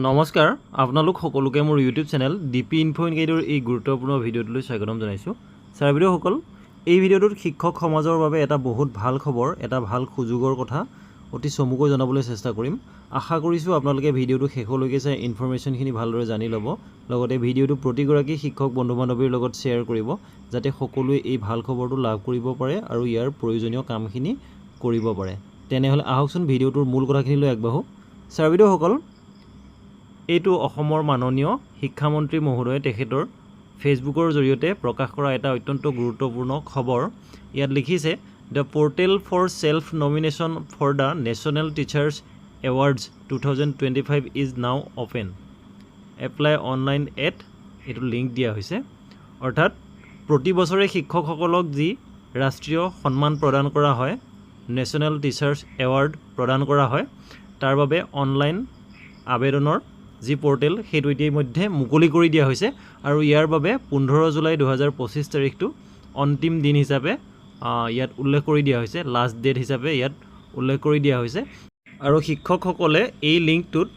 নমস্কাৰ আপোনালোক সকলোকে মোৰ ইউটিউব চেনেল ডিপি ইনফো গাইডৰ এই গুৰুত্বপূৰ্ণ ভিডিঅ'টোলৈ স্বাগতম জনাইছোঁ। ছাৰ বাইদেউসকল, এই ভিডিঅ'টোত শিক্ষক সমাজৰ বাবে এটা বহুত ভাল খবৰ, এটা ভাল সুযোগৰ কথা অতি চমুকৈ জনাবলৈ চেষ্টা কৰিম। আশা কৰিছোঁ আপোনালোকে ভিডিঅ'টো শেষলৈকে চাই ইনফৰমেশ্যনখিনি ভালদৰে জানি ল'ব, লগতে ভিডিঅ'টো প্ৰতিগৰাকী শিক্ষক বন্ধু বান্ধৱীৰ লগত শ্বেয়াৰ কৰিব, যাতে সকলোৱে এই ভাল খবৰটো লাভ কৰিব পাৰে আৰু ইয়াৰ প্ৰয়োজনীয় কামখিনি কৰিব পাৰে। তেনেহ'লে আহকচোন ভিডিঅ'টোৰ মূল কথাখিনিলৈ আগবাঢ়োঁ। ছাৰ বাইদেউসকল, এইটো অসমৰ মাননীয় শিক্ষামন্ত্ৰী মহোদয়ে তেখেতৰ ফেচবুকৰ জৰিয়তে প্ৰকাশ কৰা এটা অত্যন্ত গুৰুত্বপূৰ্ণ খবৰ। ইয়াত লিখিছে, the portal for self nomination for the national teachers awards 2025 is now open, apply online at, এইটো লিংক দিয়া হৈছে। অৰ্থাৎ প্ৰতি বছৰে শিক্ষকসকলক যি ৰাষ্ট্ৰীয় সন্মান প্ৰদান কৰা হয়, নেশ্যনেল টিচাৰ্ছ এৱাৰ্ড প্ৰদান কৰা হয়, তাৰ বাবে অনলাইন আবেদনৰ যি পৰ্টেল সেইটো ইতিমধ্যে মুকলি কৰি দিয়া হৈছে আৰু ইয়াৰ বাবে 15 জুলাই 2025 তাৰিখটো অন্তিম দিন হিচাপে ইয়াত উল্লেখ কৰি দিয়া হৈছে, লাষ্ট ডেট হিচাপে ইয়াত উল্লেখ কৰি দিয়া হৈছে। আৰু শিক্ষকসকলে এই লিংকটোত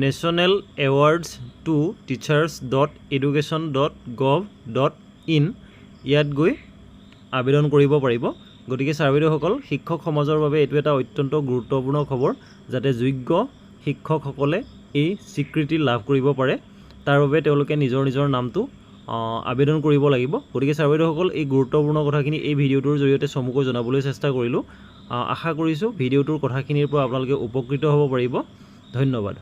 নেশ্যনেল এৱাৰ্ডছ টু teachers.education.gov.in ইয়াত গৈ আবেদন কৰিব পাৰিব। গতিকে ছাৰ বাইদেউসকল, শিক্ষক সমাজৰ বাবে এইটো এটা অত্যন্ত গুৰুত্বপূৰ্ণ খবৰ, যাতে যোগ্য শিক্ষকসকলে এই স্বীকৃতি লাভ কৰিব পাৰে, তাৰ বাবে তেওঁলোকে নিজৰ নামটো আবেদন কৰিব লাগিব। গতিকে ছাৰ বাইদেউসকল, এই গুৰুত্বপূৰ্ণ কথাখিনি এই ভিডিঅ'টোৰ জৰিয়তে চমুকৈ জনাবলৈ চেষ্টা কৰিলোঁ। আশা কৰিছোঁ ভিডিঅ'টোৰ কথাখিনিৰ পৰা আপোনালোকে উপকৃত হ'ব পাৰিব। ধন্যবাদ।